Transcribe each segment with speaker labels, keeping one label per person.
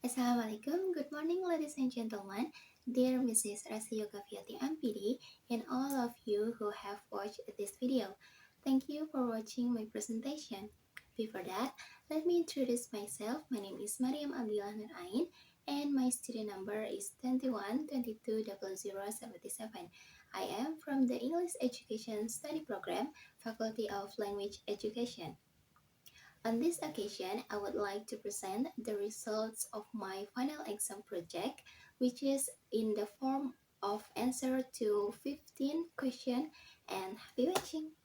Speaker 1: Assalamualaikum, good morning ladies and gentlemen, dear Mrs. Rasyoga Fiati MPD, and all of you who have watched this video. Thank you for watching my presentation. Before that, let me introduce myself. My name is Mariam Abdillah Nur Ain, and my student number is 21220077. I am from the English Education Study Program, Faculty of Language Education. On this occasion, I would like to present the results of my final exam project, which is in the form of answer to 15 questions, and happy watching.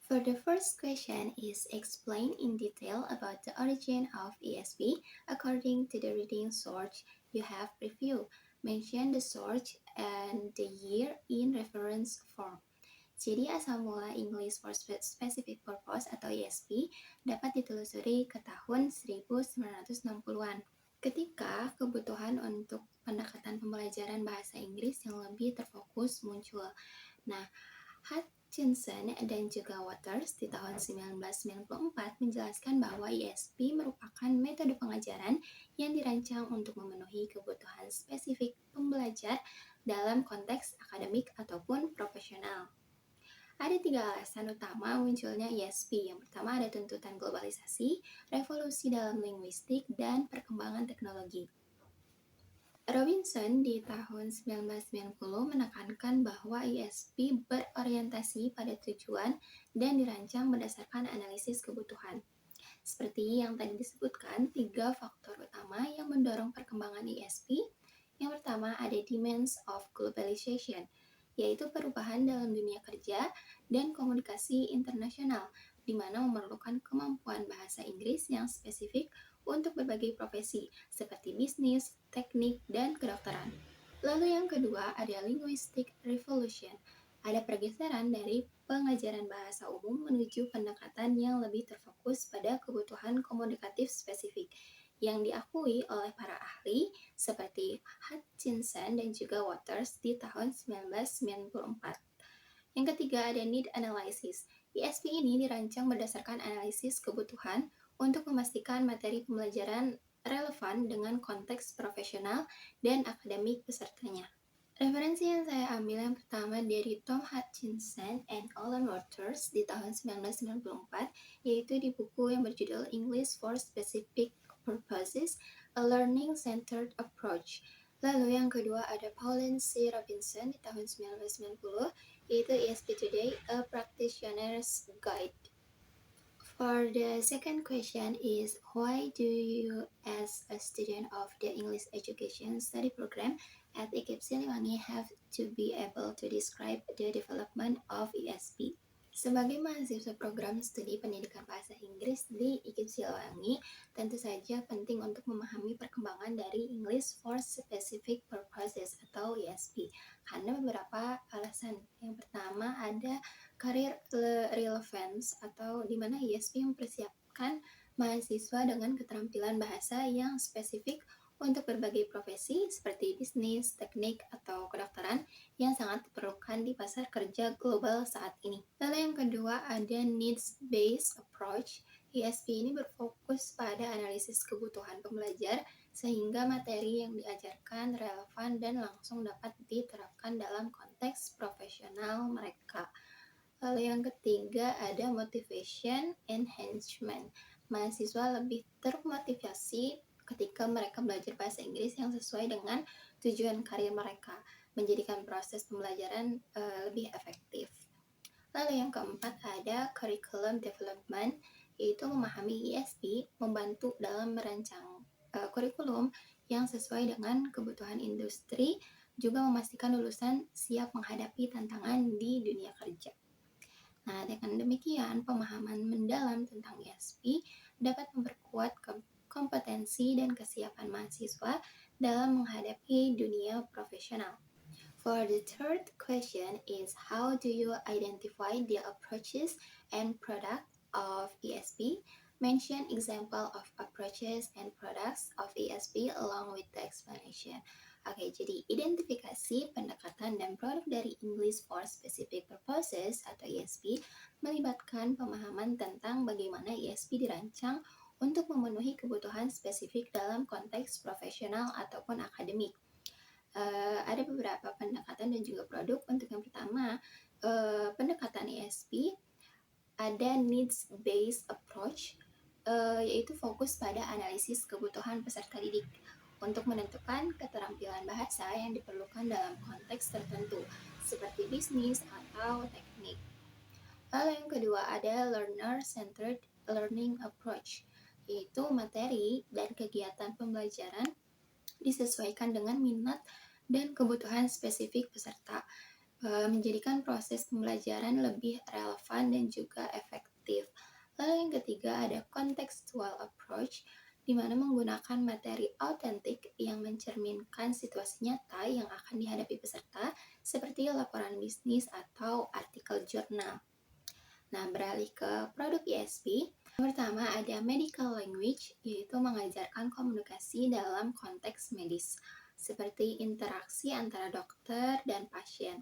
Speaker 1: For the first question is explain in detail about the origin of ESP according to the reading source you have reviewed. Mention the source and the year in reference form. Jadi asal mula English for Specific Purpose atau ESP dapat ditelusuri ke tahun 1960-an. Ketika kebutuhan untuk pendekatan pembelajaran bahasa Inggris yang lebih terfokus muncul. Nah, Hutchinson dan juga Waters di tahun 1994 menjelaskan bahwa ESP merupakan metode pengajaran yang dirancang untuk memenuhi kebutuhan spesifik pembelajar dalam konteks akademik ataupun profesional. Ada 3 alasan utama munculnya ESP. Yang pertama ada tuntutan globalisasi, revolusi dalam linguistik, dan perkembangan teknologi. Robinson di tahun 1990 menekankan bahwa ESP berorientasi pada tujuan dan dirancang berdasarkan analisis kebutuhan. Seperti yang tadi disebutkan, 3 faktor utama yang mendorong perkembangan ESP. Yang pertama ada demands of globalization, yaitu perubahan dalam dunia kerja dan komunikasi internasional, di mana memerlukan kemampuan bahasa Inggris yang spesifik untuk berbagai profesi, seperti bisnis, teknik, dan kedokteran. Lalu yang kedua ada linguistic revolution, ada pergeseran dari pengajaran bahasa umum menuju pendekatan yang lebih terfokus pada kebutuhan komunikatif spesifik, yang diakui oleh para ahli seperti Hutchinson dan juga Waters di tahun 1994. Yang ketiga ada need analysis. ESP ini dirancang berdasarkan analisis kebutuhan untuk memastikan materi pembelajaran relevan dengan konteks profesional dan akademik pesertanya. Referensi yang saya ambil yang pertama dari Tom Hutchinson and Alan Waters di tahun 1994, yaitu di buku yang berjudul English for Specific Purposes, A Learning-Centered Approach. Lalu yang kedua ada Pauline C. Robinson di tahun 1990, yaitu ESP Today, A Practitioner's Guide. For the second question is, why do you as a student of the English Education Study Program at IKIP Siliwangi have to be able to describe the development of ESP? Sebagai mahasiswa program studi pendidikan bahasa Inggris di IKIP Siliwangi, tentu saja penting untuk memahami perkembangan dari English for Specific Purposes atau ESP, karena beberapa alasan. Yang pertama ada career relevance atau di mana ESP mempersiapkan mahasiswa dengan keterampilan bahasa yang spesifik untuk berbagai profesi seperti bisnis, teknik, atau kedokteran yang sangat diperlukan di pasar kerja global saat ini. Lalu yang kedua ada needs-based approach. ESP ini berfokus pada analisis kebutuhan pembelajar sehingga materi yang diajarkan relevan dan langsung dapat diterapkan dalam konteks profesional mereka. Lalu yang ketiga ada motivation enhancement. Mahasiswa lebih termotivasi ketika mereka belajar bahasa Inggris yang sesuai dengan tujuan karir mereka, menjadikan proses pembelajaran lebih efektif. Lalu yang keempat ada curriculum development, yaitu memahami ESP membantu dalam merancang kurikulum yang sesuai dengan kebutuhan industri, juga memastikan lulusan siap menghadapi tantangan di dunia kerja. Nah, dengan demikian, pemahaman mendalam tentang ESP dapat memperkuat kompetensi dan kesiapan mahasiswa dalam menghadapi dunia profesional. For the third question is, how do you identify the approaches and product of ESP? Mention example of approaches and products of ESP along with the explanation. Oke, jadi identifikasi, pendekatan, dan produk dari English for Specific Purposes atau ESP melibatkan pemahaman tentang bagaimana ESP dirancang untuk memenuhi kebutuhan spesifik dalam konteks profesional ataupun akademik. Ada beberapa pendekatan dan juga produk. Untuk yang pertama, pendekatan ESP, ada needs based approach, yaitu fokus pada analisis kebutuhan peserta didik untuk menentukan keterampilan bahasa yang diperlukan dalam konteks tertentu seperti bisnis atau teknik. Lalu yang kedua ada learner centered learning approach, yaitu materi dan kegiatan pembelajaran disesuaikan dengan minat dan kebutuhan spesifik peserta, menjadikan proses pembelajaran lebih relevan dan juga efektif. Lalu yang ketiga ada contextual approach, di mana menggunakan materi autentik yang mencerminkan situasi nyata yang akan dihadapi peserta, seperti laporan bisnis atau artikel jurnal. Nah, beralih ke produk ESP, pertama ada medical language, yaitu mengajarkan komunikasi dalam konteks medis, seperti interaksi antara dokter dan pasien.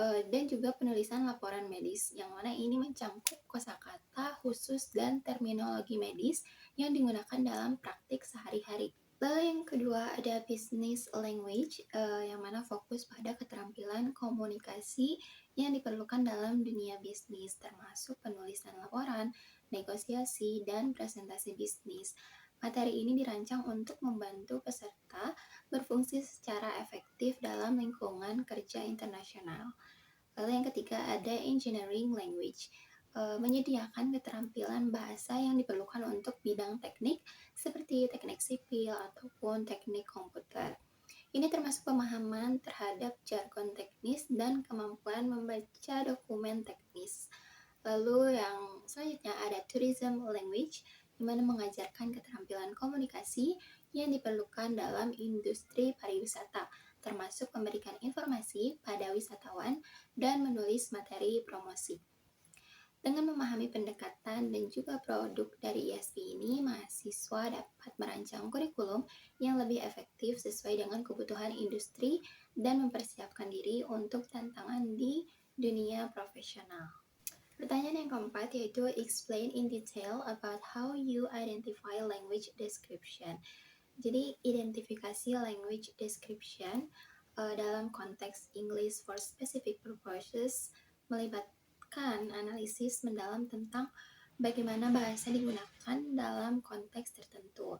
Speaker 1: Dan juga penulisan laporan medis, yang mana ini mencangkup kosakata khusus dan terminologi medis yang digunakan dalam praktik sehari-hari. Lalu yang kedua ada business language, yang mana fokus pada keterampilan komunikasi yang diperlukan dalam dunia bisnis, termasuk penulisan laporan, negosiasi, dan presentasi bisnis. Materi ini dirancang untuk membantu peserta berfungsi secara efektif dalam lingkungan kerja internasional. Lalu yang ketiga ada engineering language, menyediakan keterampilan bahasa yang diperlukan untuk bidang teknik seperti teknik sipil ataupun teknik komputer. Ini termasuk pemahaman terhadap jargon teknis dan kemampuan membaca dokumen teknis. Lalu yang selanjutnya ada tourism language, di mana mengajarkan keterampilan komunikasi yang diperlukan dalam industri pariwisata, termasuk memberikan informasi pada wisatawan dan menulis materi promosi. Dengan memahami pendekatan dan juga produk dari ESP ini, mahasiswa dapat merancang kurikulum yang lebih efektif sesuai dengan kebutuhan industri dan mempersiapkan diri untuk tantangan di dunia profesional. Pertanyaan yang keempat yaitu explain in detail about how you identify language description. Jadi identifikasi language description dalam konteks English for specific purposes melibatkan analisis mendalam tentang bagaimana bahasa digunakan dalam konteks tertentu.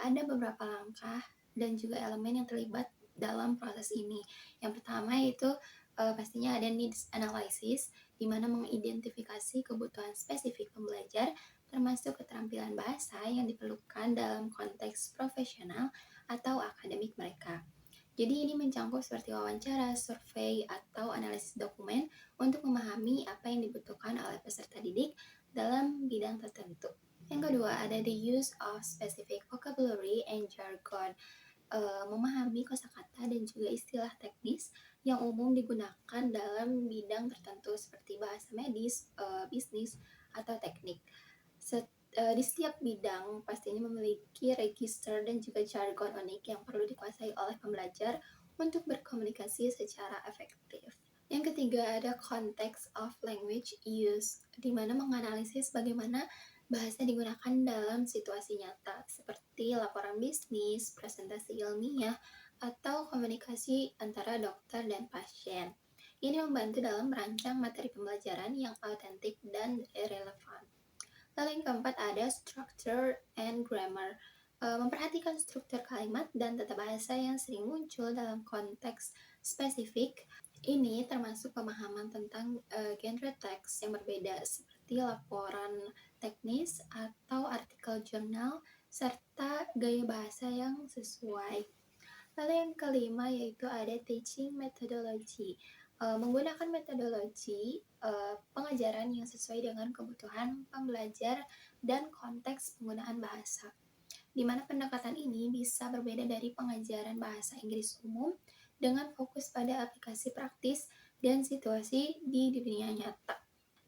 Speaker 1: Ada beberapa langkah dan juga elemen yang terlibat dalam proses ini. Yang pertama yaitu pastinya ada needs analysis, di mana mengidentifikasi kebutuhan spesifik pembelajar, termasuk keterampilan bahasa yang diperlukan dalam konteks profesional atau akademik mereka. Jadi ini mencangkup seperti wawancara, survei, atau analisis dokumen untuk memahami apa yang dibutuhkan oleh peserta didik dalam bidang tertentu. Yang kedua ada the use of specific vocabulary and jargon, memahami kosakata dan juga istilah teknis yang umum digunakan dalam bidang tertentu seperti bahasa medis, bisnis, atau teknik. Di setiap bidang pastinya memiliki register dan juga jargon unik yang perlu dikuasai oleh pembelajar untuk berkomunikasi secara efektif. Yang ketiga ada context of language use, di mana menganalisis bagaimana bahasa digunakan dalam situasi nyata seperti laporan bisnis, presentasi ilmiah, atau komunikasi antara dokter dan pasien. Ini membantu dalam merancang materi pembelajaran yang autentik dan relevan. Lalu yang keempat ada structure and grammar, memperhatikan struktur kalimat dan tata bahasa yang sering muncul dalam konteks spesifik. Ini termasuk pemahaman tentang genre teks yang berbeda seperti laporan teknis atau artikel jurnal serta gaya bahasa yang sesuai. Lalu yang kelima yaitu ada teaching methodology, menggunakan metodologi pengajaran yang sesuai dengan kebutuhan pembelajar dan konteks penggunaan bahasa, di mana pendekatan ini bisa berbeda dari pengajaran bahasa Inggris umum dengan fokus pada aplikasi praktis dan situasi di dunia nyata.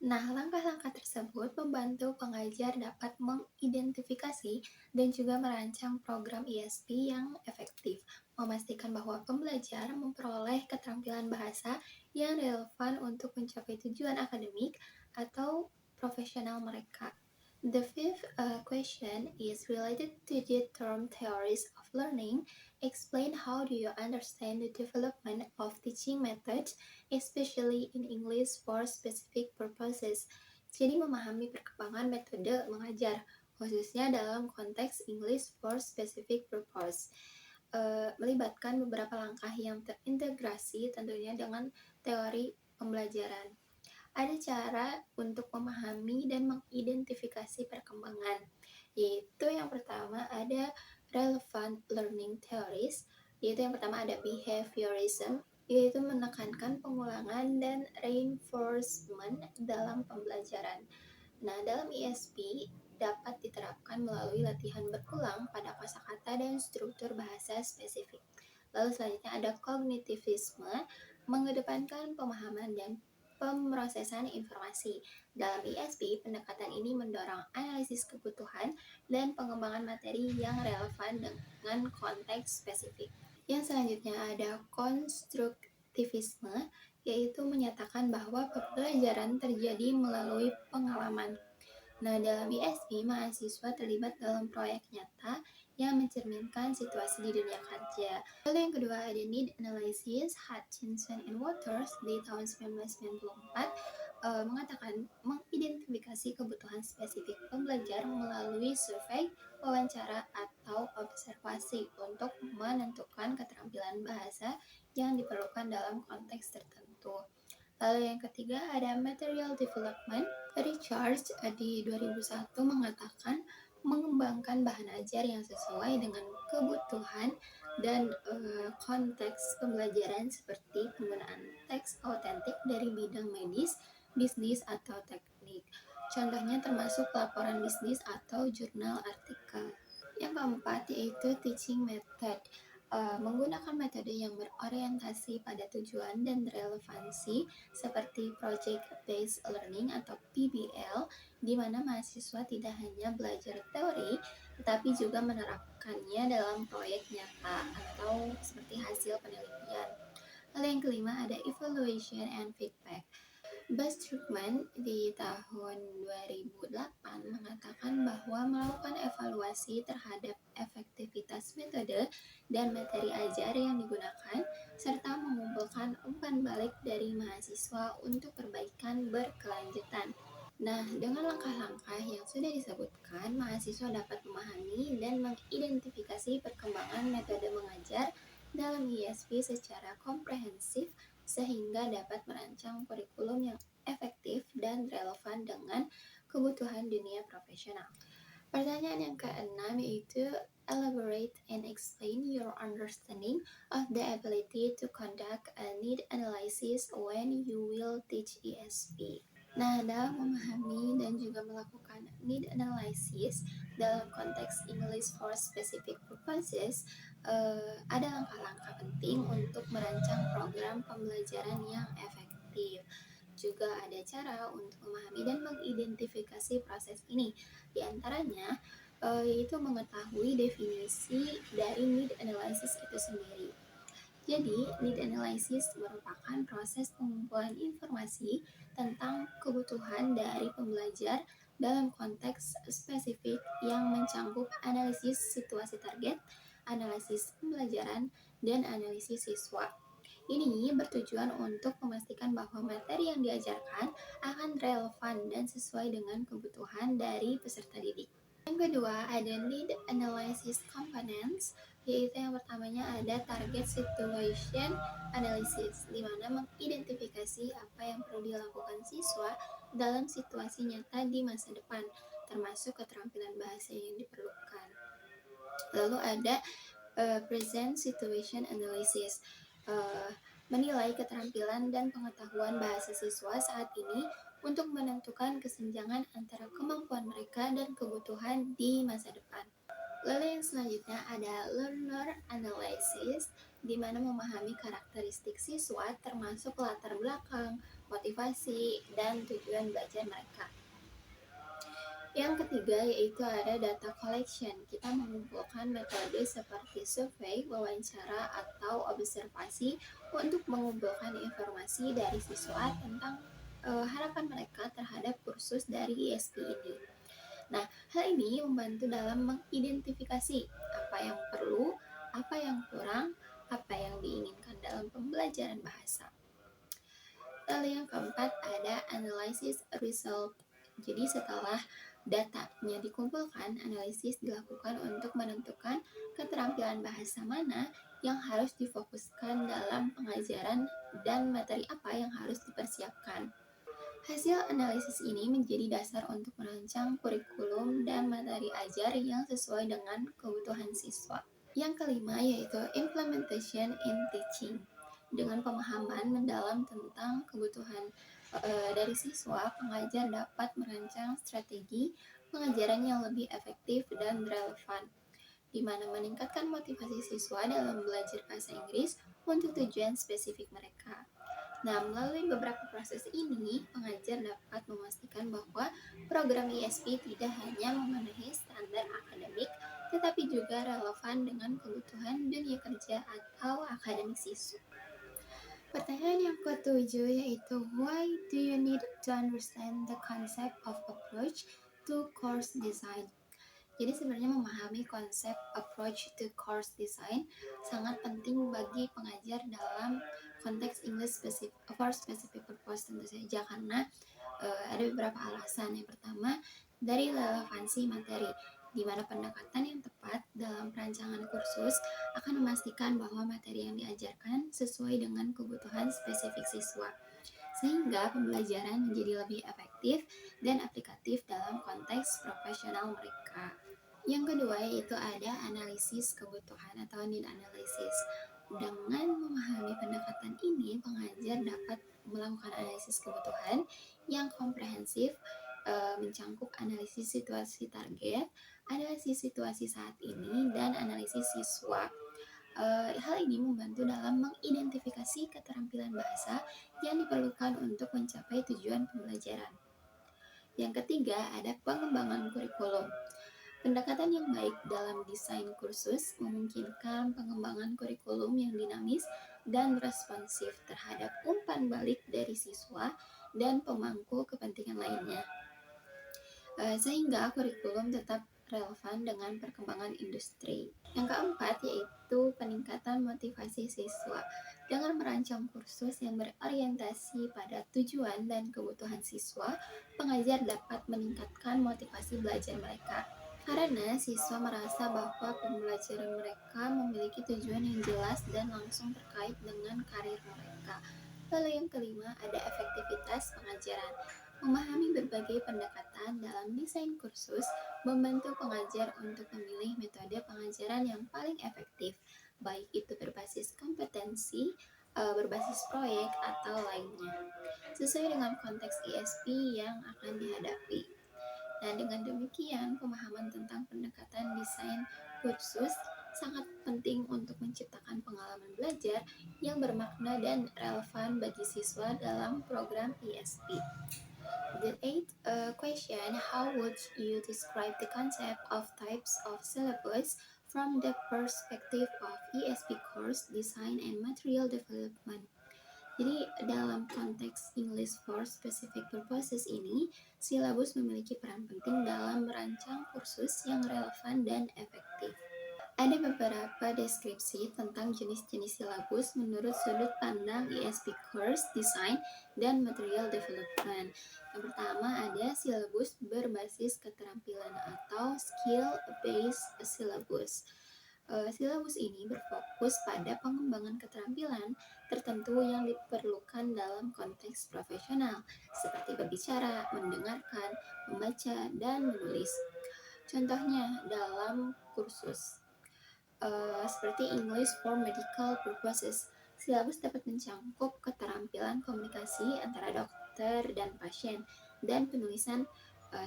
Speaker 1: Nah, langkah-langkah tersebut membantu pengajar dapat mengidentifikasi dan juga merancang program ESP yang efektif, memastikan bahwa pembelajar memperoleh keterampilan bahasa yang relevan untuk mencapai tujuan akademik atau profesional mereka. The fifth question is related to the term theories of learning. Explain how do you understand the development of teaching methods, especially in English for specific purposes. Jadi memahami perkembangan metode mengajar, khususnya dalam konteks English for specific purpose. Melibatkan beberapa langkah yang terintegrasi tentunya dengan teori pembelajaran. Ada cara untuk memahami dan mengidentifikasi perkembangan, yaitu yang pertama ada relevant learning theories, yaitu yang pertama ada behaviorism, yaitu menekankan pengulangan dan reinforcement dalam pembelajaran. Nah, dalam ESP dapat diterapkan melalui latihan berulang pada kosakata dan struktur bahasa spesifik. Lalu selanjutnya ada kognitivisme, mengedepankan pemahaman dan pemrosesan informasi. Dalam ESP, pendekatan ini mendorong analisis kebutuhan dan pengembangan materi yang relevan dengan konteks spesifik. Yang selanjutnya ada konstruktivisme, yaitu menyatakan bahwa pembelajaran terjadi melalui pengalaman. Nah, dalam ISP, mahasiswa terlibat dalam proyek nyata yang mencerminkan situasi di dunia kerja. Lalu yang kedua ada need analysis. Hutchinson and Waters di tahun 1994 mengatakan mengidentifikasi kebutuhan spesifik pembelajar melalui survei, wawancara, atau observasi untuk menentukan keterampilan bahasa yang diperlukan dalam konteks tertentu. Lalu yang ketiga ada material development. Richards di 2001 mengatakan mengembangkan bahan ajar yang sesuai dengan kebutuhan dan konteks pembelajaran seperti penggunaan teks autentik dari bidang medis, bisnis, atau teknik. Contohnya termasuk laporan bisnis atau jurnal artikel. Yang keempat yaitu teaching method. Menggunakan metode yang berorientasi pada tujuan dan relevansi seperti project based learning atau PBL, di mana mahasiswa tidak hanya belajar teori tetapi juga menerapkannya dalam proyek nyata atau seperti hasil penelitian. Lalu yang kelima ada evaluation and feedback. Bas Trukman di tahun 2008 mengatakan bahwa melakukan evaluasi terhadap efektivitas metode dan materi ajar yang digunakan, serta mengumpulkan umpan balik dari mahasiswa untuk perbaikan berkelanjutan. Nah, dengan langkah-langkah yang sudah disebutkan, mahasiswa dapat memahami dan mengidentifikasi perkembangan metode mengajar dalam ISP secara komprehensif sehingga dapat merancang kurikulum yang efektif dan relevan dengan kebutuhan dunia profesional. Pertanyaan yang keenam yaitu elaborate and explain your understanding of the ability to conduct a need analysis when you will teach ESP. Nah, dalam memahami dan juga melakukan need analysis dalam konteks English for specific purposes, ada langkah-langkah penting untuk merancang program pembelajaran yang efektif. Juga ada cara untuk memahami dan mengidentifikasi proses ini. Di antaranya, yaitu mengetahui definisi dari need analysis itu sendiri. Jadi, need analysis merupakan proses pengumpulan informasi tentang kebutuhan dari pembelajar dalam konteks spesifik yang mencakup analisis situasi target, analisis pembelajaran, dan analisis siswa. Ini bertujuan untuk memastikan bahwa materi yang diajarkan akan relevan dan sesuai dengan kebutuhan dari peserta didik. Yang kedua ada need analysis components, yaitu yang pertamanya ada target situation analysis, di mana mengidentifikasi apa yang perlu dilakukan siswa dalam situasi nyata di masa depan, termasuk keterampilan bahasa yang diperlukan. Lalu ada present situation analysis, menilai keterampilan dan pengetahuan bahasa siswa saat ini untuk menentukan kesenjangan antara kemampuan mereka dan kebutuhan di masa depan. Lalu yang selanjutnya ada learner analysis, di mana memahami karakteristik siswa termasuk latar belakang, motivasi, dan tujuan belajar mereka. Yang ketiga yaitu ada data collection. Kita mengumpulkan metode seperti survei, wawancara, atau observasi untuk mengumpulkan informasi dari siswa tentang harapan mereka terhadap kursus dari ISP ini. Nah, hal ini membantu dalam mengidentifikasi apa yang perlu, apa yang kurang, apa yang diinginkan dalam pembelajaran bahasa. Lalu yang keempat ada analysis result. Jadi setelah datanya dikumpulkan, analisis dilakukan untuk menentukan keterampilan bahasa mana yang harus difokuskan dalam pengajaran dan materi apa yang harus dipersiapkan. Hasil analisis ini menjadi dasar untuk merancang kurikulum dan materi ajar yang sesuai dengan kebutuhan siswa. Yang kelima yaitu implementation in teaching. Dengan pemahaman mendalam tentang kebutuhan dari siswa, pengajar dapat merancang strategi pengajaran yang lebih efektif dan relevan, di mana meningkatkan motivasi siswa dalam belajar bahasa Inggris untuk tujuan spesifik mereka. Nah, melalui beberapa proses ini, pengajar dapat memastikan bahwa program ISP tidak hanya memenuhi standar akademik, tetapi juga relevan dengan kebutuhan dunia kerja atau akademik siswa. Pertanyaan yang ketujuh yaitu why do you need to understand the concept of approach to course design? Jadi sebenarnya memahami konsep approach to course design sangat penting bagi pengajar dalam konteks English for specific purpose tentu saja, karena ada beberapa alasan. Yang pertama, dari relevansi materi, di mana pendekatan yang tepat dalam perancangan kursus akan memastikan bahwa materi yang diajarkan sesuai dengan kebutuhan spesifik siswa, sehingga pembelajaran menjadi lebih efektif dan aplikatif dalam konteks profesional mereka. Yang kedua yaitu ada analisis kebutuhan atau need analysis. Dengan memahami pendekatan ini, pengajar dapat melakukan analisis kebutuhan yang komprehensif, mencangkup analisis situasi target, analisis situasi saat ini, dan analisis siswa. Hal ini membantu dalam mengidentifikasi keterampilan bahasa yang diperlukan untuk mencapai tujuan pembelajaran. Yang ketiga ada pengembangan kurikulum. Pendekatan yang baik dalam desain kursus memungkinkan pengembangan kurikulum yang dinamis dan responsif terhadap umpan balik dari siswa dan pemangku kepentingan lainnya, sehingga kurikulum tetap relevan dengan perkembangan industri. Yang keempat yaitu peningkatan motivasi siswa. Dengan merancang kursus yang berorientasi pada tujuan dan kebutuhan siswa, pengajar dapat meningkatkan motivasi belajar mereka, karena siswa merasa bahwa pembelajaran mereka memiliki tujuan yang jelas dan langsung terkait dengan karir mereka. Lalu yang kelima ada efektivitas pengajaran. Memahami berbagai pendekatan dalam desain kursus membantu pengajar untuk memilih metode pengajaran yang paling efektif, baik itu berbasis kompetensi, berbasis proyek, atau lainnya, sesuai dengan konteks ISP yang akan dihadapi. Nah, dengan demikian, pemahaman tentang pendekatan desain kursus sangat penting untuk menciptakan pengalaman belajar yang bermakna dan relevan bagi siswa dalam program ISP. The eighth question, how would you describe the concept of types of syllabus from the perspective of ESP course design and material development? Jadi dalam konteks English for Specific Purposes ini, silabus memiliki peran penting dalam merancang kursus yang relevan dan efektif. Ada beberapa deskripsi tentang jenis-jenis silabus menurut sudut pandang ESP Course Design dan Material Development. Yang pertama ada silabus berbasis keterampilan atau Skill Based Syllabus. Silabus ini berfokus pada pengembangan keterampilan tertentu yang diperlukan dalam konteks profesional, seperti berbicara, mendengarkan, membaca, dan menulis. Contohnya dalam kursus seperti English for Medical Purposes, silabus dapat mencangkup keterampilan komunikasi antara dokter dan pasien, dan penulisan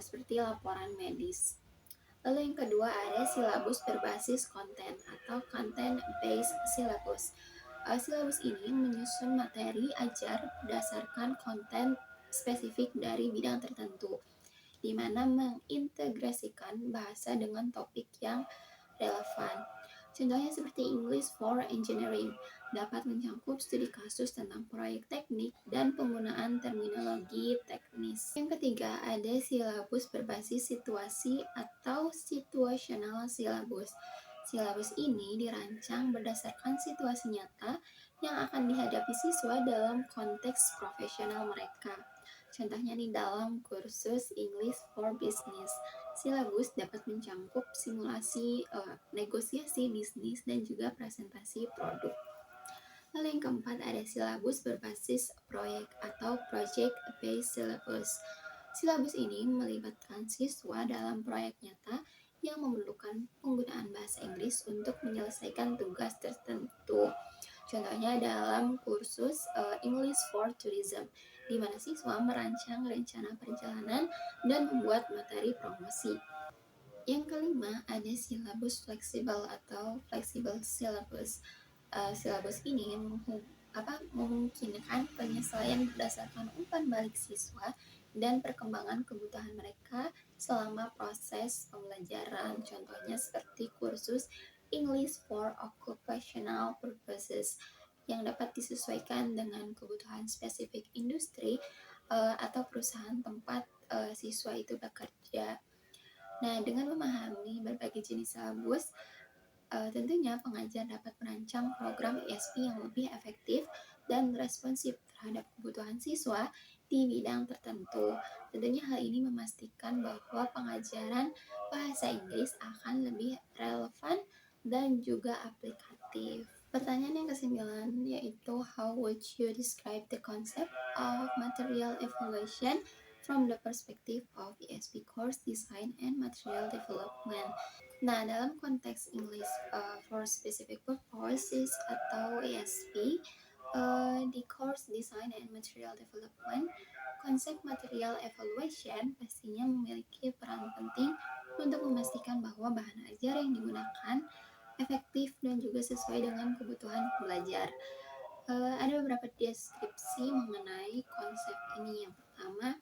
Speaker 1: seperti laporan medis. Lalu yang kedua ada silabus berbasis konten atau content based syllabus. Silabus ini menyusun materi ajar berdasarkan konten spesifik dari bidang tertentu, di mana mengintegrasikan bahasa dengan topik yang relevan. Contohnya seperti English for Engineering, dapat mencakup studi kasus tentang proyek teknik dan penggunaan terminologi teknis. Yang ketiga, ada silabus berbasis situasi atau situational syllabus. Silabus ini dirancang berdasarkan situasi nyata yang akan dihadapi siswa dalam konteks profesional mereka. Contohnya nih dalam kursus English for Business, silabus dapat mencakup simulasi negosiasi bisnis dan juga presentasi produk. Lalu yang keempat ada silabus berbasis proyek atau project based syllabus. Silabus ini melibatkan siswa dalam proyek nyata yang memerlukan penggunaan bahasa Inggris untuk menyelesaikan tugas tertentu. Contohnya dalam kursus English for Tourism, di mana siswa merancang rencana perjalanan dan membuat materi promosi. Yang kelima, ada silabus fleksibel atau flexible syllabus. Silabus ini memungkinkan penyesuaian berdasarkan umpan balik siswa dan perkembangan kebutuhan mereka selama proses pembelajaran. Contohnya seperti kursus English for Occupational Purposes yang dapat disesuaikan dengan kebutuhan spesifik industri atau perusahaan tempat siswa itu bekerja. Nah, dengan memahami berbagai jenis silabus, tentunya pengajar dapat merancang program ISP yang lebih efektif dan responsif terhadap kebutuhan siswa di bidang tertentu. Tentunya hal ini memastikan bahwa pengajaran bahasa Inggris akan lebih relevan dan juga aplikatif. Pertanyaan yang kesembilan yaitu how would you describe the concept of material evaluation from the perspective of ESP course design and material development. Nah, dalam konteks English for Specific Purposes atau ESP, di course design and material development, konsep material evaluation pastinya memiliki peran penting untuk memastikan bahwa bahan ajar yang digunakan efektif dan juga sesuai dengan kebutuhan pembelajar. Ada beberapa deskripsi mengenai konsep ini. Yang pertama,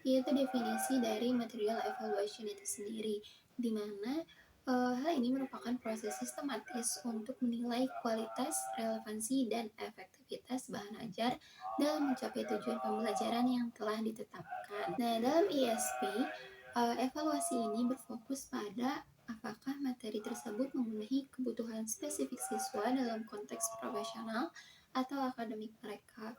Speaker 1: yaitu definisi dari material evaluation itu sendiri, di mana hal ini merupakan proses sistematis untuk menilai kualitas, relevansi, dan efektivitas bahan ajar dalam mencapai tujuan pembelajaran yang telah ditetapkan. Nah, dalam ISP, evaluasi ini berfokus pada apakah materi tersebut memenuhi kebutuhan spesifik siswa dalam konteks profesional atau akademik mereka.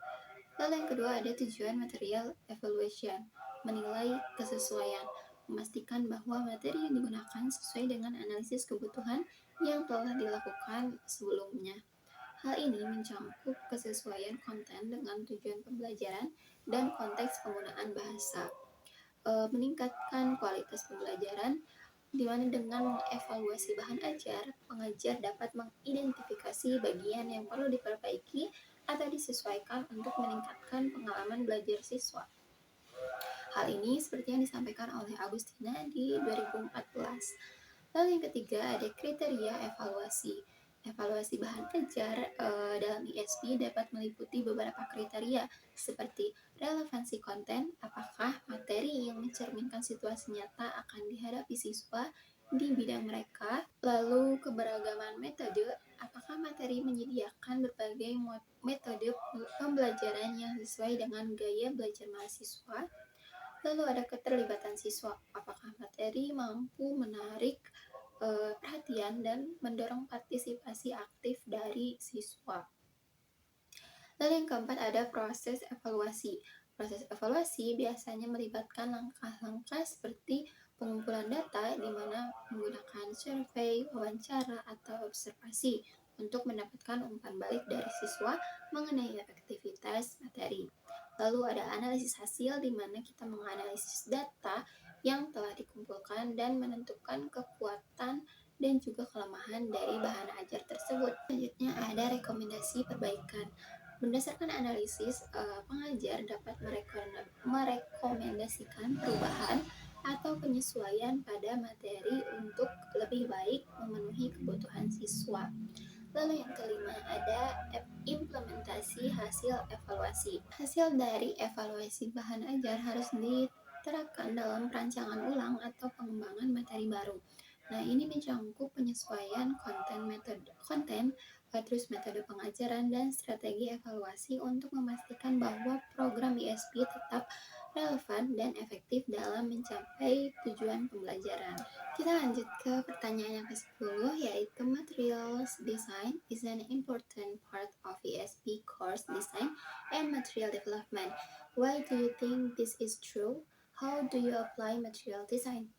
Speaker 1: Lalu yang kedua ada tujuan material evaluation, menilai kesesuaian, memastikan bahwa materi yang digunakan sesuai dengan analisis kebutuhan yang telah dilakukan sebelumnya. Hal ini mencakup kesesuaian konten dengan tujuan pembelajaran dan konteks penggunaan bahasa. Meningkatkan kualitas pembelajaran, di mana dengan mengevaluasi bahan ajar, pengajar dapat mengidentifikasi bagian yang perlu diperbaiki atau disesuaikan untuk meningkatkan pengalaman belajar siswa. Hal ini seperti yang disampaikan oleh Agustina di 2014. Lalu yang ketiga ada kriteria evaluasi. Evaluasi bahan ajar dalam ISP dapat meliputi beberapa kriteria seperti relevansi konten, apakah materi yang mencerminkan situasi nyata akan dihadapi siswa di bidang mereka, lalu keberagaman metode, apakah materi menyediakan berbagai metode pembelajaran yang sesuai dengan gaya belajar mahasiswa, lalu ada keterlibatan siswa, apakah materi mampu menarik perhatian dan mendorong partisipasi aktif dari siswa. Lalu yang keempat ada proses evaluasi. Proses evaluasi biasanya melibatkan langkah-langkah seperti pengumpulan data di mana menggunakan survei, wawancara, atau observasi untuk mendapatkan umpan balik dari siswa mengenai efektivitas materi. Lalu ada analisis hasil di mana kita menganalisis data yang telah dikumpulkan dan menentukan kekuatan dan juga kelemahan dari bahan ajar tersebut. Selanjutnya ada rekomendasi perbaikan. Berdasarkan analisis, pengajar dapat merekomendasikan perubahan atau penyesuaian pada materi untuk lebih baik memenuhi kebutuhan siswa. Lalu yang kelima ada implementasi hasil evaluasi. Hasil dari evaluasi bahan ajar harus diterapkan dalam perancangan ulang atau pengembangan materi baru. Nah, ini mencakup penyesuaian terus metode pengajaran dan strategi evaluasi untuk memastikan bahwa program ISP tetap relevan dan efektif dalam mencapai tujuan pembelajaran. Kita lanjut ke pertanyaan yang ke-10, yaitu materials design is an important part of ESP course design and material development. Why do you think this is true? How do you apply material design?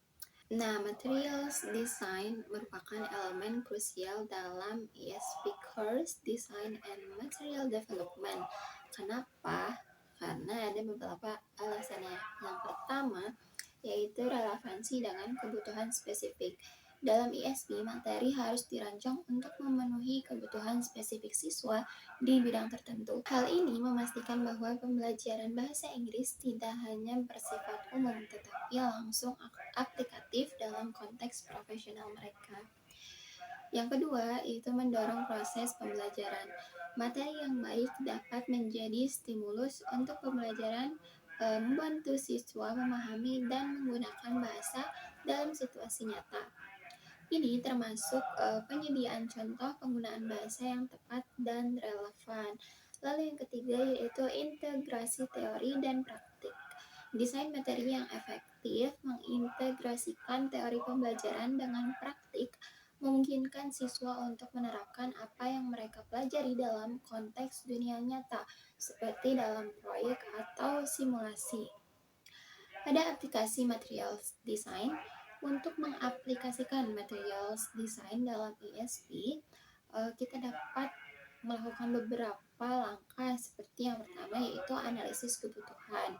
Speaker 1: Nah, materials design merupakan elemen krusial dalam ESP course design and material development. Kenapa? Karena ada beberapa alasannya. Yang pertama, yaitu relevansi dengan kebutuhan spesifik. Dalam ISP, materi harus dirancang untuk memenuhi kebutuhan spesifik siswa di bidang tertentu. Hal ini memastikan bahwa pembelajaran bahasa Inggris tidak hanya bersifat umum, tetapi langsung aplikatif dalam konteks profesional mereka. Yang kedua, itu mendorong proses pembelajaran. Materi yang baik dapat menjadi stimulus untuk pembelajaran, membantu siswa memahami dan menggunakan bahasa dalam situasi nyata. Ini termasuk penyediaan contoh penggunaan bahasa yang tepat dan relevan. Lalu yang ketiga yaitu integrasi teori dan praktik. Desain materi yang efektif mengintegrasikan teori pembelajaran dengan praktik, memungkinkan siswa untuk menerapkan apa yang mereka pelajari dalam konteks dunia nyata, seperti dalam proyek atau simulasi. Pada aplikasi materials design, untuk mengaplikasikan materials design dalam ESP, kita dapat melakukan beberapa langkah seperti yang pertama yaitu analisis kebutuhan,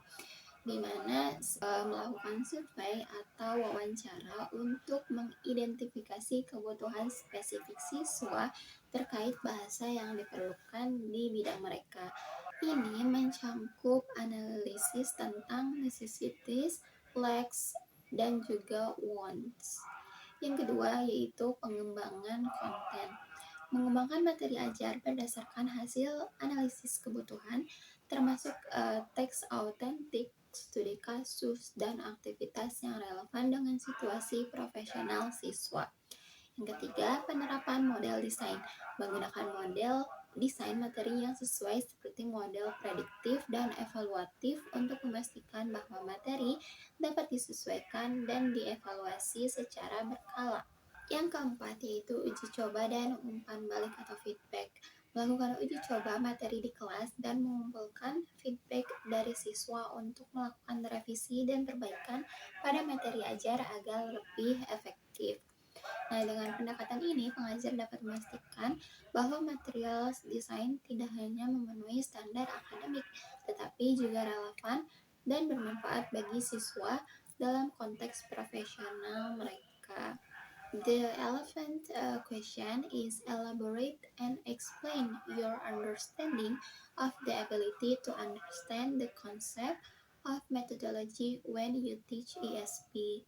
Speaker 1: di mana melakukan survei atau wawancara untuk mengidentifikasi kebutuhan spesifik siswa terkait bahasa yang diperlukan di bidang mereka. Ini mencakup analisis tentang necessities, likes, dan juga wants. Yang kedua yaitu pengembangan konten. Mengembangkan materi ajar berdasarkan hasil analisis kebutuhan, termasuk teks autentik, studi kasus, dan aktivitas yang relevan dengan situasi profesional siswa. Yang ketiga, penerapan model desain. Menggunakan model desain materi yang sesuai seperti model prediktif dan evaluatif untuk memastikan bahwa materi dapat disesuaikan dan dievaluasi secara berkala. Yang keempat yaitu uji coba dan umpan balik atau feedback. Melakukan uji coba materi di kelas dan mengumpulkan feedback dari siswa untuk melakukan revisi dan perbaikan pada materi ajar agar lebih efektif. Nah, dengan pendekatan ini, pengajar dapat memastikan bahwa material desain tidak hanya memenuhi standar akademik, tetapi juga relevan dan bermanfaat bagi siswa dalam konteks profesional mereka. The elephant question is elaborate and explain your understanding of the ability to understand the concept of methodology when you teach ESP.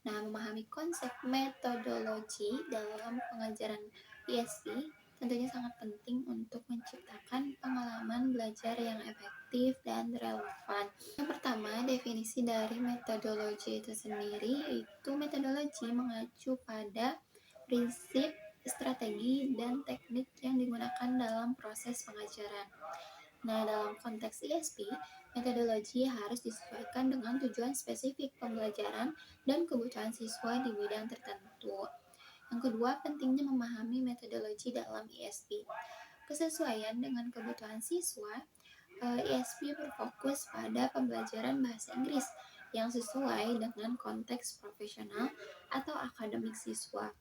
Speaker 1: Nah, memahami konsep metodologi dalam pengajaran ESP tentunya sangat penting untuk menciptakan pengalaman belajar yang efektif dan relevan. Yang pertama, definisi dari metodologi itu sendiri, yaitu metodologi mengacu pada prinsip, strategi, dan teknik yang digunakan dalam proses pengajaran. Nah, dalam konteks ESP, metodologi harus disesuaikan dengan tujuan spesifik pembelajaran dan kebutuhan siswa di bidang tertentu. Yang kedua, pentingnya memahami metodologi dalam ESP. Kesesuaian dengan kebutuhan siswa, ESP berfokus pada pembelajaran bahasa Inggris yang sesuai dengan konteks profesional atau akademik siswa.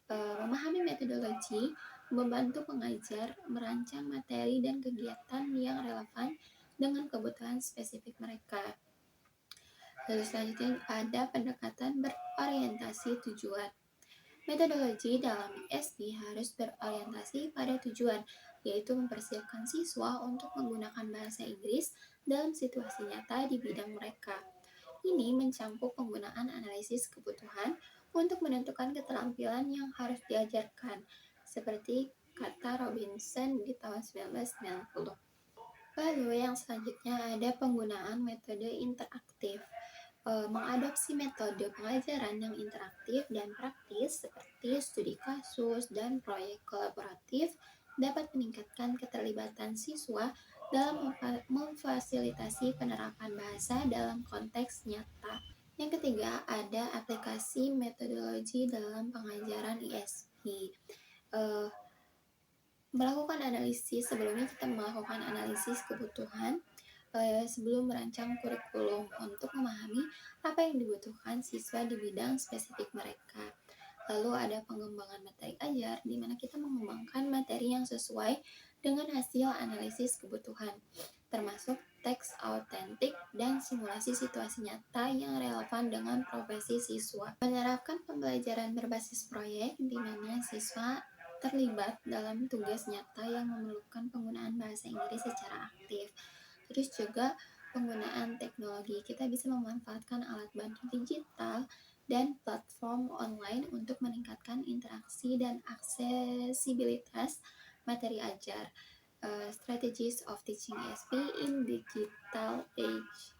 Speaker 1: Memahami metodologi membantu pengajar merancang materi dan kegiatan yang relevan dengan kebutuhan spesifik mereka. Lalu selanjutnya ada pendekatan berorientasi tujuan. Metodologi dalam ESP harus berorientasi pada tujuan, yaitu mempersiapkan siswa untuk menggunakan bahasa Inggris dalam situasi nyata di bidang mereka. Ini mencakup penggunaan analisis kebutuhan untuk menentukan keterampilan yang harus diajarkan, seperti kata Robinson di tahun 1990. Lalu yang selanjutnya ada penggunaan metode interaktif. mengadopsi metode pengajaran yang interaktif dan praktis seperti studi kasus dan proyek kolaboratif dapat meningkatkan keterlibatan siswa dalam memfasilitasi penerapan bahasa dalam konteks nyata. Yang ketiga, ada aplikasi metodologi dalam pengajaran ISP. Eh, Melakukan analisis, sebelumnya kita melakukan analisis kebutuhan sebelum merancang kurikulum untuk memahami apa yang dibutuhkan siswa di bidang spesifik mereka. Lalu ada pengembangan materi ajar, di mana kita mengembangkan materi yang sesuai dengan hasil analisis kebutuhan, termasuk teks autentik dan simulasi situasi nyata yang relevan dengan profesi siswa. Menerapkan pembelajaran berbasis proyek, di mana siswa terlibat dalam tugas nyata yang memerlukan penggunaan bahasa Inggris secara aktif. Terus juga penggunaan teknologi, kita bisa memanfaatkan alat bantu digital dan platform online untuk meningkatkan interaksi dan aksesibilitas materi ajar. Strategies of teaching ESP in digital age.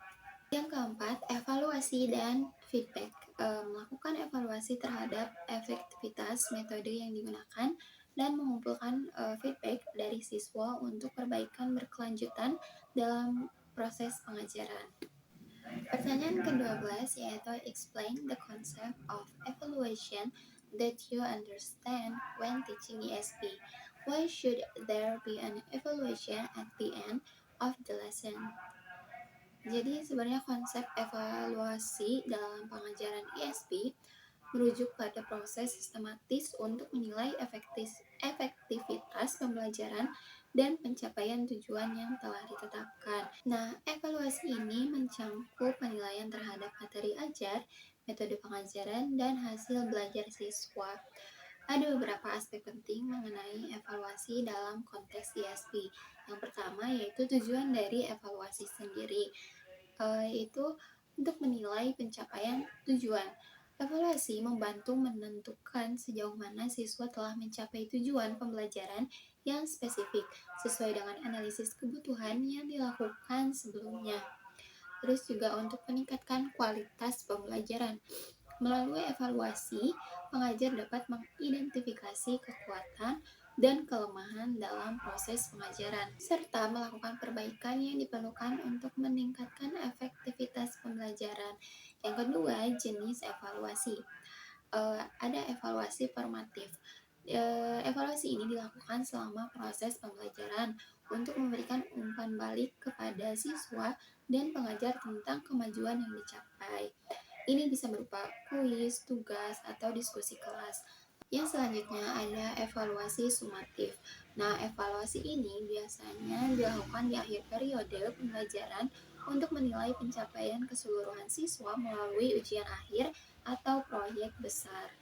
Speaker 1: Yang keempat, evaluasi dan feedback. Melakukan evaluasi terhadap efektivitas metode yang digunakan dan mengumpulkan feedback dari siswa untuk perbaikan berkelanjutan dalam proses pengajaran. Pertanyaan ke-12 yaitu explain the concept of evaluation that you understand when teaching ESP. Why should there be an evaluation at the end of the lesson? Jadi sebenarnya konsep evaluasi dalam pengajaran ESP merujuk pada proses sistematis untuk menilai efektivitas pembelajaran dan pencapaian tujuan yang telah ditetapkan. Nah, evaluasi ini mencangkup penilaian terhadap materi ajar, metode pengajaran, dan hasil belajar siswa. Ada beberapa aspek penting mengenai evaluasi dalam konteks ESP. Yang pertama yaitu tujuan dari evaluasi sendiri, yaitu untuk menilai pencapaian tujuan. Evaluasi membantu menentukan sejauh mana siswa telah mencapai tujuan pembelajaran yang spesifik sesuai dengan analisis kebutuhan yang dilakukan sebelumnya. Terus juga untuk meningkatkan kualitas pembelajaran. Melalui evaluasi, pengajar dapat mengidentifikasi kekuatan dan kelemahan dalam proses pengajaran, serta melakukan perbaikan yang diperlukan untuk meningkatkan efektivitas pembelajaran. Yang kedua, jenis evaluasi. Ada evaluasi formatif. Evaluasi ini dilakukan selama proses pembelajaran untuk memberikan umpan balik kepada siswa dan pengajar tentang kemajuan yang dicapai. Ini bisa berupa kuis, tugas, atau diskusi kelas. Yang selanjutnya ada evaluasi sumatif. Nah, evaluasi ini biasanya dilakukan di akhir periode pembelajaran untuk menilai pencapaian keseluruhan siswa melalui ujian akhir atau proyek besar.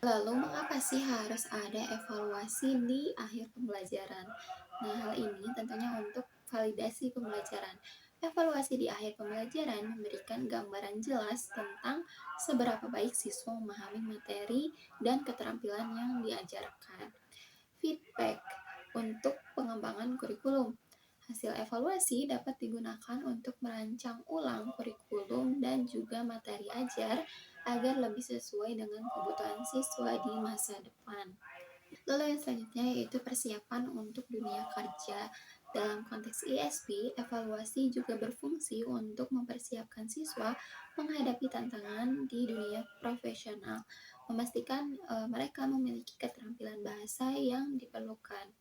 Speaker 1: Lalu, mengapa sih harus ada evaluasi di akhir pembelajaran? Nah, hal ini tentunya untuk validasi pembelajaran. Evaluasi di akhir pembelajaran memberikan gambaran jelas tentang seberapa baik siswa memahami materi dan keterampilan yang diajarkan. Feedback untuk pengembangan kurikulum. Hasil evaluasi dapat digunakan untuk merancang ulang kurikulum dan juga materi ajar agar lebih sesuai dengan kebutuhan siswa di masa depan. Lalu yang selanjutnya yaitu persiapan untuk dunia kerja. Dalam konteks ESP, evaluasi juga berfungsi untuk mempersiapkan siswa menghadapi tantangan di dunia profesional, memastikan mereka memiliki keterampilan bahasa yang diperlukan.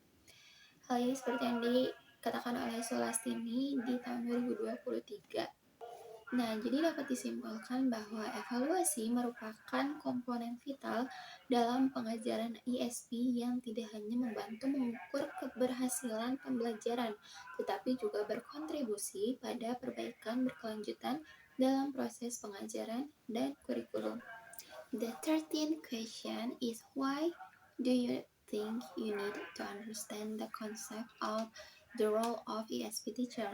Speaker 1: Hal ini seperti yang dikatakan oleh Solastini di tahun 2023. Nah, jadi dapat disimpulkan bahwa evaluasi merupakan komponen vital dalam pengajaran ISP yang tidak hanya membantu mengukur keberhasilan pembelajaran, tetapi juga berkontribusi pada perbaikan berkelanjutan dalam proses pengajaran dan kurikulum. The 13th question is why do you think you need to understand the concept of the role of ESP teacher?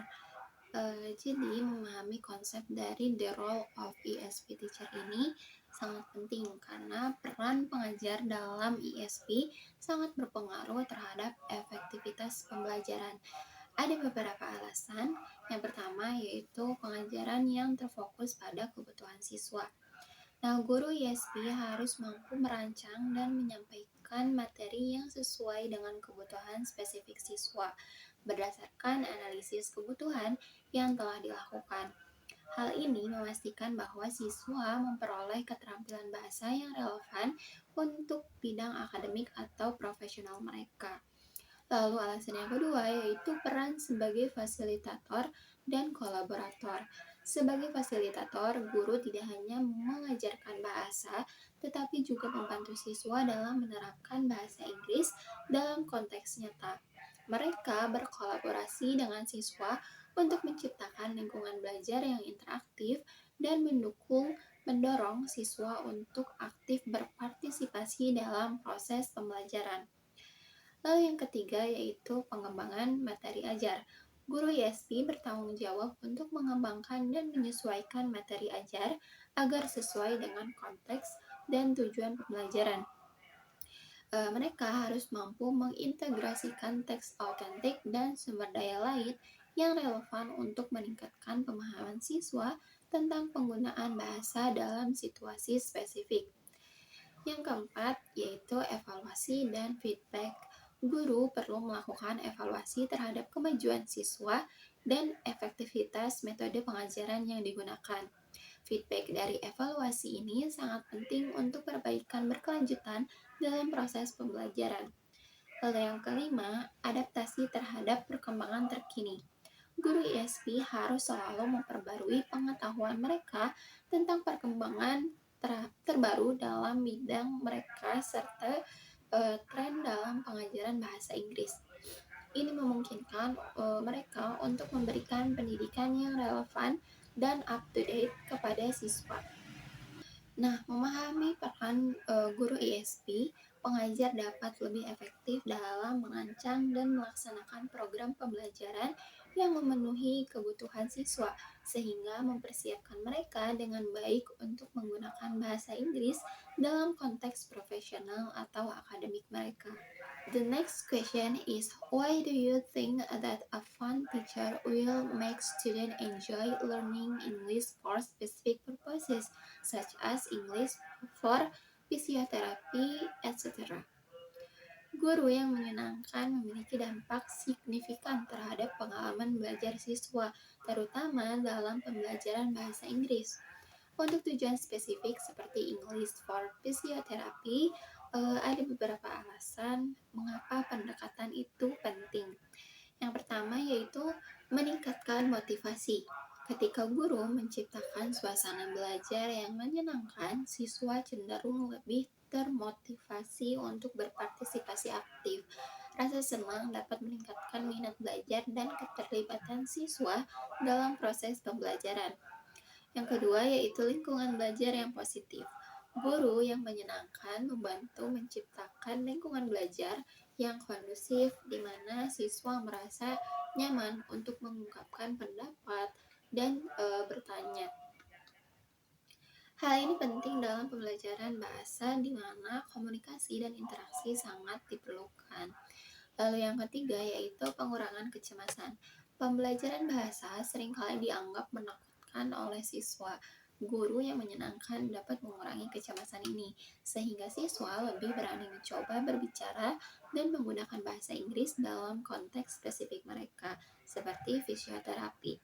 Speaker 1: Jadi memahami konsep dari the role of ESP teacher ini sangat penting karena peran pengajar dalam ESP sangat berpengaruh terhadap efektivitas pembelajaran. Ada beberapa alasan. Yang pertama yaitu pengajaran yang terfokus pada kebutuhan siswa. Nah, guru ISP harus mampu merancang dan menyampaikan materi yang sesuai dengan kebutuhan spesifik siswa berdasarkan analisis kebutuhan yang telah dilakukan. Hal ini memastikan bahwa siswa memperoleh keterampilan bahasa yang relevan untuk bidang akademik atau profesional mereka. Lalu alasan yang kedua yaitu peran sebagai fasilitator dan kolaborator. Sebagai fasilitator, guru tidak hanya mengajarkan bahasa, tetapi juga membantu siswa dalam menerapkan bahasa Inggris dalam konteks nyata. Mereka berkolaborasi dengan siswa untuk menciptakan lingkungan belajar yang interaktif dan mendorong siswa untuk aktif berpartisipasi dalam proses pembelajaran. Lalu yang ketiga yaitu pengembangan materi ajar. Guru ISP bertanggung jawab untuk mengembangkan dan menyesuaikan materi ajar agar sesuai dengan konteks dan tujuan pembelajaran. Mereka harus mampu mengintegrasikan teks autentik dan sumber daya lain yang relevan untuk meningkatkan pemahaman siswa tentang penggunaan bahasa dalam situasi spesifik. Yang keempat yaitu evaluasi dan feedback. Guru perlu melakukan evaluasi terhadap kemajuan siswa dan efektivitas metode pengajaran yang digunakan. Feedback dari evaluasi ini sangat penting untuk perbaikan berkelanjutan dalam proses pembelajaran. Lalu yang kelima, adaptasi terhadap perkembangan terkini. Guru ISP harus selalu memperbarui pengetahuan mereka tentang perkembangan terbaru dalam bidang mereka serta tren dalam pengajaran bahasa Inggris. Ini memungkinkan mereka untuk memberikan pendidikan yang relevan dan up to date kepada siswa. Nah, memahami peran guru ISP, pengajar dapat lebih efektif dalam merancang dan melaksanakan program pembelajaran yang memenuhi kebutuhan siswa, sehingga mempersiapkan mereka dengan baik untuk menggunakan bahasa Inggris dalam konteks profesional atau akademik mereka. The next question is, why do you think that a fun teacher will make students enjoy learning English for specific purposes, such as English for physiotherapy, etc.? Guru yang menyenangkan memiliki dampak signifikan terhadap pengalaman belajar siswa, terutama dalam pembelajaran bahasa Inggris. Untuk tujuan spesifik seperti English for Physiotherapy, ada beberapa alasan mengapa pendekatan itu penting. Yang pertama yaitu meningkatkan motivasi. Ketika guru menciptakan suasana belajar yang menyenangkan, siswa cenderung lebih termotivasi untuk berpartisipasi aktif. Rasa senang dapat meningkatkan minat belajar dan keterlibatan siswa dalam proses pembelajaran. Yang kedua yaitu lingkungan belajar yang positif. Guru yang menyenangkan membantu menciptakan lingkungan belajar yang kondusif di mana siswa merasa nyaman untuk mengungkapkan pendapat dan bertanya. Hal ini penting dalam pembelajaran bahasa di mana komunikasi dan interaksi sangat diperlukan. Lalu yang ketiga yaitu pengurangan kecemasan. Pembelajaran bahasa seringkali dianggap menakutkan oleh siswa. Guru yang menyenangkan dapat mengurangi kecemasan ini, sehingga siswa lebih berani mencoba berbicara dan menggunakan bahasa Inggris dalam konteks spesifik mereka, seperti fisioterapi.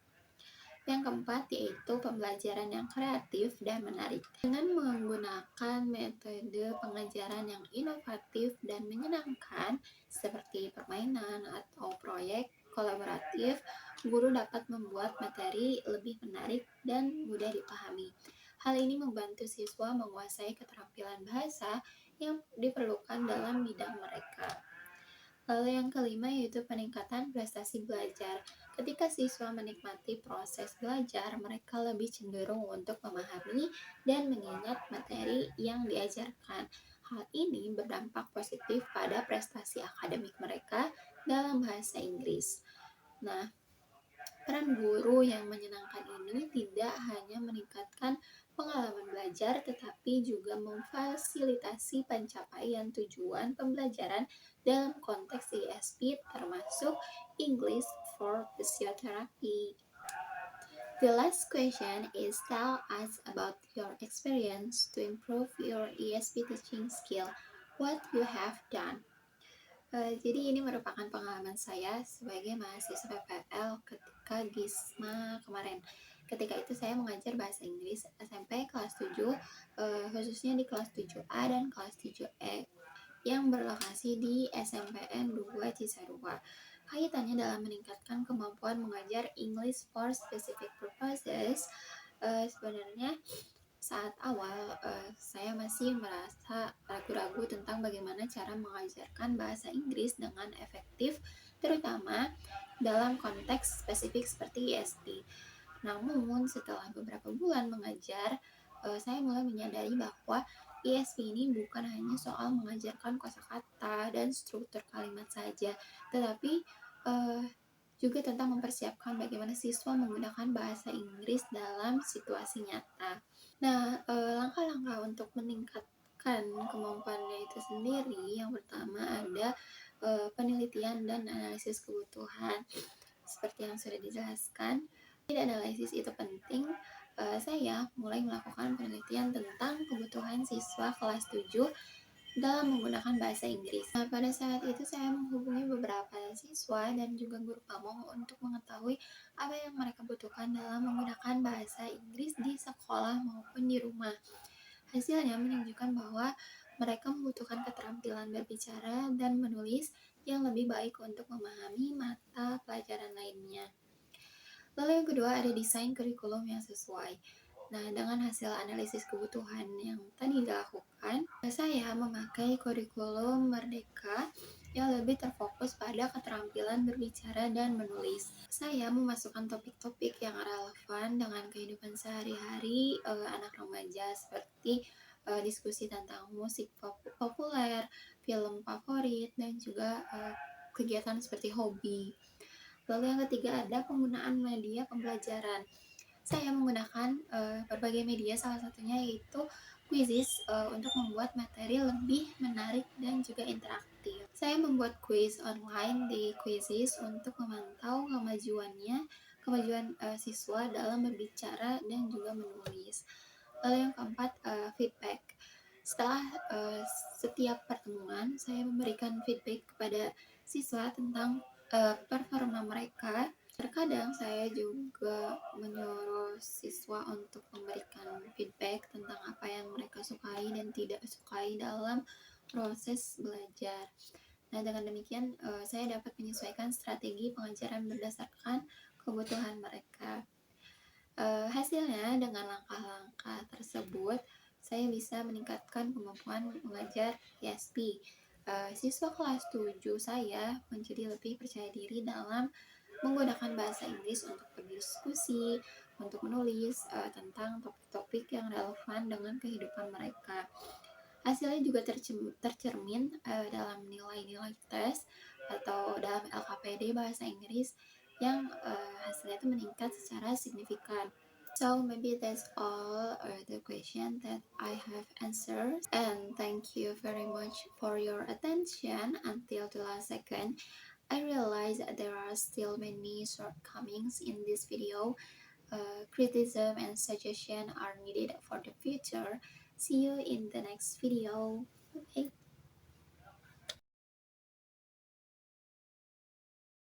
Speaker 1: Yang keempat yaitu pembelajaran yang kreatif dan menarik. Dengan menggunakan metode pengajaran yang inovatif dan menyenangkan seperti permainan atau proyek kolaboratif, guru dapat membuat materi lebih menarik dan mudah dipahami. Hal ini membantu siswa menguasai keterampilan bahasa yang diperlukan dalam bidang mereka. Lalu yang kelima yaitu peningkatan prestasi belajar. Ketika siswa menikmati proses belajar, mereka lebih cenderung untuk memahami dan mengingat materi yang diajarkan. Hal ini berdampak positif pada prestasi akademik mereka dalam bahasa Inggris. Nah, peran guru yang menyenangkan ini tidak hanya meningkatkan pengalaman belajar, tetapi juga memfasilitasi pencapaian tujuan pembelajaran dalam konteks ISP termasuk English for physiotherapy. The last question is tell us about your experience to improve your ESP teaching skill. What you have done. Jadi ini merupakan pengalaman saya sebagai mahasiswa PPL ketika GISMA kemarin. Ketika itu saya mengajar bahasa Inggris SMP kelas 7, khususnya di kelas 7A dan kelas 7E yang berlokasi di SMPN 2 Cisarua. Kaitannya dalam meningkatkan kemampuan mengajar English for specific purposes. Sebenarnya saat awal saya masih merasa ragu-ragu tentang bagaimana cara mengajarkan bahasa Inggris dengan efektif, terutama dalam konteks spesifik seperti ESP. Namun setelah beberapa bulan mengajar, saya mulai menyadari bahwa ESP ini bukan hanya soal mengajarkan kosakata dan struktur kalimat saja, tetapi juga tentang mempersiapkan bagaimana siswa menggunakan bahasa Inggris dalam situasi nyata. Nah, langkah-langkah untuk meningkatkan kemampuannya itu sendiri, yang pertama ada penelitian dan analisis kebutuhan. Seperti yang sudah dijelaskan, analisis itu penting. Saya mulai melakukan penelitian tentang kebutuhan siswa kelas 7 dalam menggunakan bahasa Inggris. Nah, pada saat itu saya menghubungi beberapa siswa dan juga guru pamong untuk mengetahui apa yang mereka butuhkan dalam menggunakan bahasa Inggris di sekolah maupun di rumah. Hasilnya menunjukkan bahwa mereka membutuhkan keterampilan berbicara dan menulis yang lebih baik untuk memahami mata pelajaran lainnya. Lalu yang kedua ada desain kurikulum yang sesuai. Nah, dengan hasil analisis kebutuhan yang tadi dilakukan, saya memakai kurikulum Merdeka yang lebih terfokus pada keterampilan berbicara dan menulis. Saya memasukkan topik-topik yang relevan dengan kehidupan sehari-hari anak remaja seperti diskusi tentang musik populer, film favorit, dan juga kegiatan seperti hobi. Lalu yang ketiga ada penggunaan media pembelajaran. Saya menggunakan berbagai media, salah satunya yaitu quizzes untuk membuat materi lebih menarik dan juga interaktif. Saya membuat quiz online di quizzes untuk memantau kemajuan siswa dalam berbicara dan juga menulis. Lalu yang keempat, feedback. Setelah setiap pertemuan, saya memberikan feedback kepada siswa tentang performa mereka. Terkadang saya juga menyuruh siswa untuk memberikan feedback tentang apa yang mereka sukai dan tidak sukai dalam proses belajar. Nah, dengan demikian saya dapat menyesuaikan strategi pengajaran berdasarkan kebutuhan mereka. Hasilnya dengan langkah-langkah tersebut saya bisa meningkatkan kemampuan mengajar ESP. Siswa kelas 7 saya menjadi lebih percaya diri dalam menggunakan bahasa Inggris untuk berdiskusi, untuk menulis tentang topik-topik yang relevan dengan kehidupan mereka. Hasilnya juga tercermin dalam nilai-nilai tes atau dalam LKPD bahasa Inggris yang hasilnya itu meningkat secara signifikan. So maybe that's all the question that I have answered, and thank you very much for your attention until the last second. I realize that there are still many shortcomings in this video. Criticism and suggestion are needed for the future. See you in the next video. Bye.